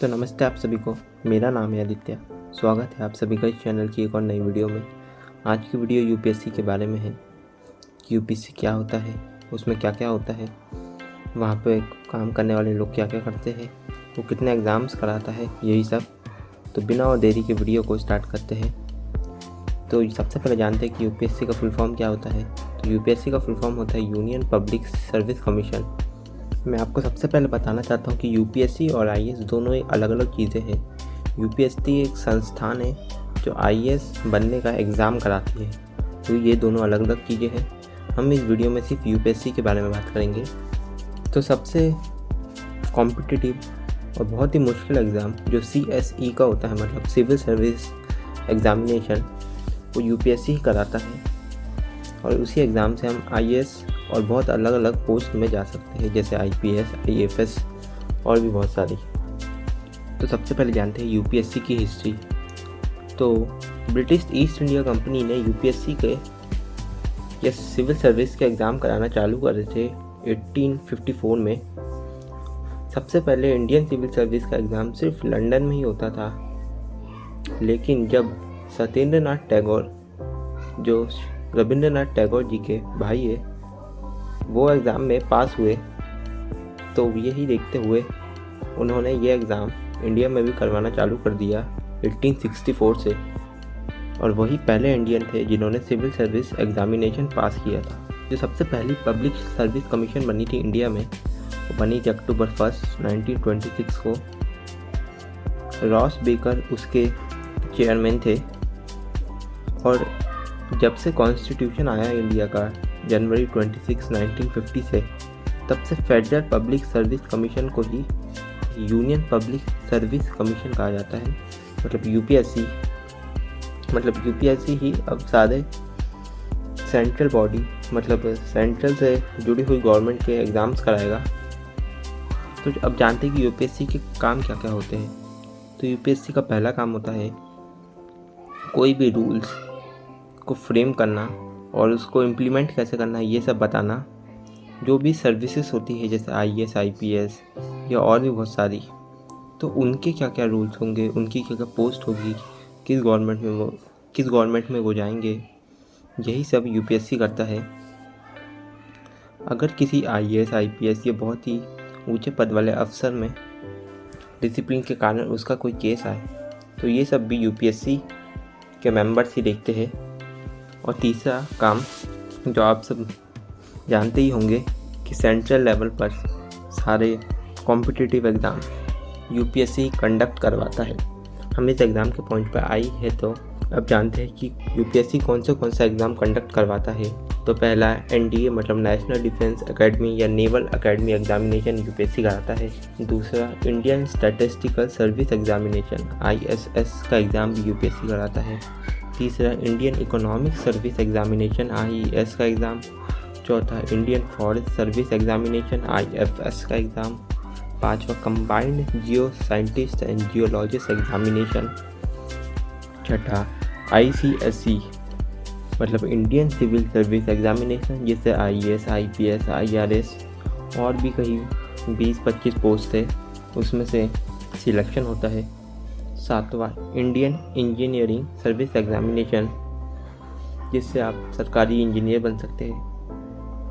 तो नमस्ते आप सभी को। मेरा नाम है आदित्य। स्वागत है आप सभी का इस चैनल की एक और नई वीडियो में। आज की वीडियो यूपीएससी के बारे में है कि यूपीएससी क्या होता है, उसमें क्या क्या होता है, वहाँ पे काम करने वाले लोग क्या क्या करते हैं, वो कितने एग्ज़ाम्स कराता है, यही सब। तो बिना और देरी के वीडियो को स्टार्ट करते हैं। तो सबसे पहले जानते हैं कि यूपीएससी का फुल फॉर्म क्या होता है। तो यूपीएससी का फुल फॉर्म होता है यूनियन पब्लिक सर्विस कमीशन। मैं आपको सबसे पहले बताना चाहता हूँ कि यूपीएससी और आईएएस दोनों एक अलग अलग चीज़ें हैं। यूपीएससी एक संस्थान है जो आईएएस बनने का एग्ज़ाम कराती है, तो ये दोनों अलग अलग चीज़ें हैं। हम इस वीडियो में सिर्फ यूपीएससी के बारे में बात करेंगे। तो सबसे कॉम्पिटिटिव और बहुत ही मुश्किल एग्ज़ाम जो सीएसई का होता है, मतलब सिविल सर्विस एग्ज़ामिनेशन, वो यूपीएससी ही कराता है। और उसी एग्ज़ाम से हम आईएएस और बहुत अलग अलग पोस्ट में जा सकते हैं, जैसे आईपीएस, आईएफएस और भी बहुत सारी। तो सबसे पहले जानते हैं यूपीएससी की हिस्ट्री। तो ब्रिटिश ईस्ट इंडिया कंपनी ने यूपीएससी के या सिविल सर्विस के एग्ज़ाम कराना चालू करे थे 1854 में। सबसे पहले इंडियन सिविल सर्विस का एग्ज़ाम सिर्फ लंदन में ही होता था, लेकिन जब सत्येंद्र नाथ टैगोर, जो रविंद्रनाथ टैगोर जी के भाई है, वो एग्ज़ाम में पास हुए, तो यही देखते हुए उन्होंने ये एग्ज़ाम इंडिया में भी करवाना चालू कर दिया 1864 से। और वही पहले इंडियन थे जिन्होंने सिविल सर्विस एग्ज़ामिनेशन पास किया था। जो सबसे पहली पब्लिक सर्विस कमीशन बनी थी इंडिया में, वो बनी थी अक्टूबर 1, 1926 को। रॉस बेकर उसके चेयरमैन थे। और जब से कॉन्स्टिट्यूशन आया इंडिया का जनवरी 26, 1950 से, तब से फेडरल पब्लिक सर्विस कमीशन को ही यूनियन पब्लिक सर्विस कमीशन कहा जाता है। मतलब यूपीएससी ही अब सारे सेंट्रल बॉडी, मतलब सेंट्रल से जुड़ी हुई गवर्नमेंट के एग्ज़ाम्स कराएगा। तो अब जानते हैं कि यूपीएससी के काम क्या क्या होते हैं। तो यूपीएससी का पहला काम होता है कोई भी रूल्स को फ्रेम करना और उसको इम्प्लीमेंट कैसे करना है, ये सब बताना। जो भी सर्विसेज होती है जैसे आईएएस, आईपीएस या और भी बहुत सारी, तो उनके क्या क्या रूल्स होंगे, उनकी क्या क्या पोस्ट होगी, किस गवर्नमेंट में वो जाएंगे, यही सब यूपीएससी करता है। अगर किसी आईएएस, आईपीएस या बहुत ही ऊंचे पद वाले अफसर में डिसिप्लिन के कारण उसका कोई केस आए, तो ये सब भी यूपीएससी के मेंबर्स ही देखते हैं। और तीसरा काम जो आप सब जानते ही होंगे कि सेंट्रल लेवल पर सारे कॉम्पिटिटिव एग्ज़ाम यूपीएससी कंडक्ट करवाता है। हम इस एग्ज़ाम के पॉइंट पर आई है, तो अब जानते हैं कि यूपीएससी कौन सा एग्ज़ाम कंडक्ट करवाता है। तो पहला एनडीए, मतलब नेशनल डिफेंस एकेडमी या नेवल एकेडमी एग्जामिनेशन यूपीएससी कराता है। दूसरा Indian statistical service examination ISS का एग्ज़ाम भी यूपीएससी कराता है। तीसरा Indian economic service examination IES का एग्ज़ाम। चौथा Indian forest service examination IFS का एग्ज़ाम। पांचवा combined Jio scientist and geologist examination. छठा आईसीएसई, मतलब इंडियन सिविल सर्विस एग्जामिनेशन, जिससे आईएएस, आईपीएस, आईआरएस और भी कहीं 20-25 पोस्ट है, उसमें से सिलेक्शन होता है। सातवां इंडियन इंजीनियरिंग सर्विस एग्जामिनेशन, जिससे आप सरकारी इंजीनियर बन सकते हैं।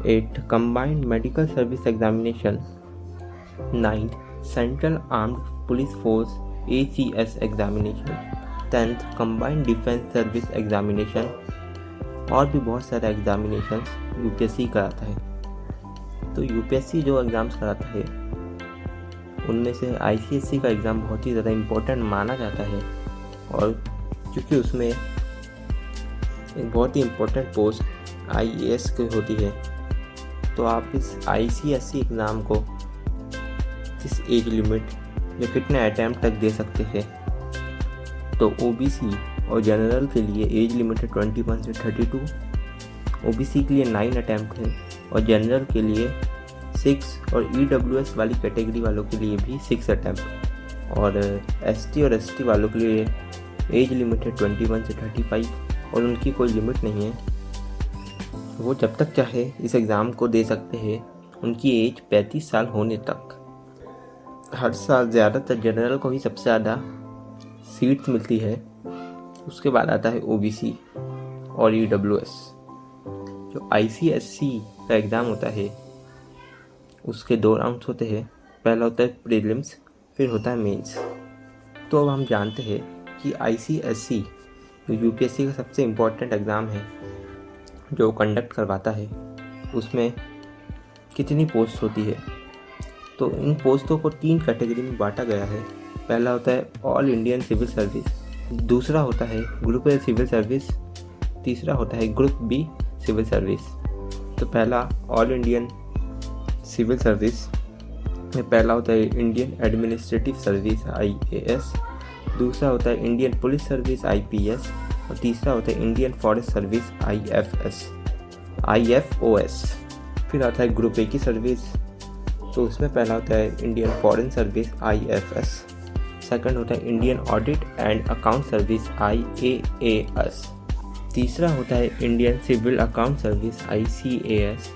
8 combined medical service examination. 9 central armed police force ACS examination. 10th combined defence service examination. और भी बहुत सारे एग्जामिनेशन यूपीएससी कराता है। तो यूपीएससी जो एग्ज़ाम्स कराता है, उनमें से आईसीएससी का एग्ज़ाम बहुत ही ज़्यादा इम्पोर्टेंट माना जाता है। और क्योंकि उसमें एक बहुत ही इम्पोर्टेंट पोस्ट आईएएस की होती है, तो आप इस आईसीएससी एग्ज़ाम को किस एज लिमिट या कितने अटैम्प्ट तक दे सकते हैं। तो ओबीसी और जनरल के लिए एज लिमिट है 21 से 32। ओबीसी के लिए 9 अटैम्प्ट है और जनरल के लिए 6, और ईडब्ल्यूएस वाली कैटेगरी वालों के लिए भी 6 अटैम्प्ट। और एसटी और एसटी वालों के लिए एज लिमिट है 21 से 35 और उनकी कोई लिमिट नहीं है। वो जब तक चाहे इस एग्ज़ाम को दे सकते हैं, उनकी एज 35 साल होने तक। हर साल ज़्यादातर जनरल को ही सबसे ज़्यादा सीट्स मिलती है। उसके बाद आता है ओबीसी और ईडब्ल्यूएस। जो आईसीएससी का एग्ज़ाम होता है उसके 2 राउंड्स होते हैं। पहला होता है प्रीलिम्स, फिर होता है मेंस। तो अब हम जानते हैं कि आईसीएससी जो यूपीएससी का सबसे इम्पोर्टेंट एग्ज़ाम है जो कंडक्ट करवाता है, उसमें कितनी पोस्ट होती है। तो इन पोस्टों को 3 कैटेगरी में बांटा गया है। पहला होता है ऑल इंडियन सिविल सर्विस, दूसरा होता है ग्रुप ए सिविल सर्विस, तीसरा होता है ग्रुप बी सिविल सर्विस। तो पहला ऑल इंडियन सिविल सर्विस में पहला होता है इंडियन एडमिनिस्ट्रेटिव सर्विस IAS, दूसरा होता है इंडियन पुलिस सर्विस IPS और तीसरा होता है इंडियन फॉरेस्ट सर्विस IFOS। फिर आता है ग्रुप ए की सर्विस, तो उसमें पहला होता है Indian foreign service IFS, second होता है Indian audit and account service IAAS, तीसरा होता है Indian civil account service ICAS,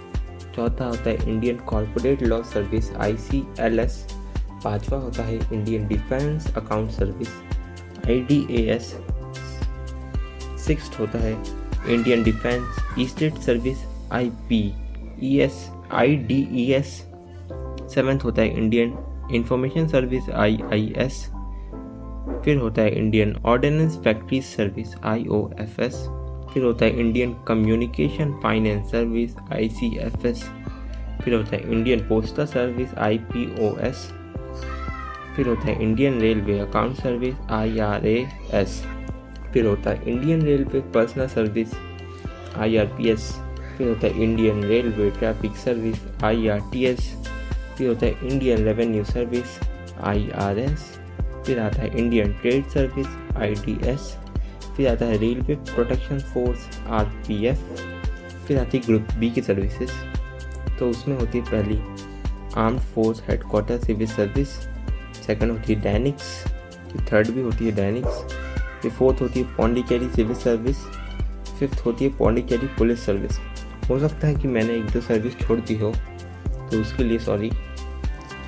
चौथा होता है Indian corporate law service ICLS, पांचवा होता है Indian defence account service IDAS, sixth होता है Indian defence estate service IDES, seventh होता है इंडियन इंफॉर्मेशन सर्विस IIS, फिर होता है Indian ordnance factories service IOFS, फिर होता है Indian communication finance service ICFS, फिर होता है इंडियन पोस्टल सर्विस IPOS, फिर होता है Indian railway account service IRAS, फिर होता है Indian railway personal service IRPS, फिर होता है Indian railway traffic service IRTS, फिर होता है इंडियन रेवेन्यू सर्विस IRS, फिर आता है इंडियन ट्रेड सर्विस ITS, फिर आता है रेलवे प्रोटेक्शन फोर्स RPF, फिर आती है ग्रुप बी की सर्विसेज। तो उसमें होती है पहली armed force headquarter civil service, second होती है डैनिक्स, फिर थर्ड भी होती है डैनिक्स, फिर फोर्थ होती है पौंडीचेरी सिविल सर्विस, फिफ्थ होती है पौंडीचेरी पुलिस सर्विस। हो सकता है कि मैंने 1-2 सर्विस छोड़ दी हो, तो उसके लिए सॉरी।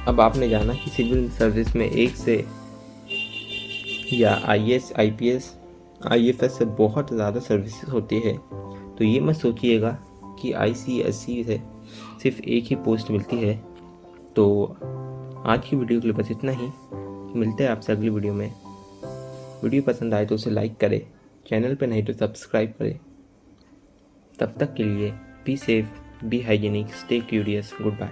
अब आपने जाना कि सिविल सर्विस में एक से या IAS IPS IFS से बहुत ज़्यादा सर्विसेज होती है। तो ये मत सोचिएगा कि ICSC से सिर्फ एक ही पोस्ट मिलती है। तो आज की वीडियो के लिए बस इतना ही। मिलते हैं आपसे अगली वीडियो में। वीडियो पसंद आए तो उसे लाइक करें, चैनल पर नहीं तो सब्सक्राइब करें। तब तक के लिए be safe, be hygienic, stay curious, good bye.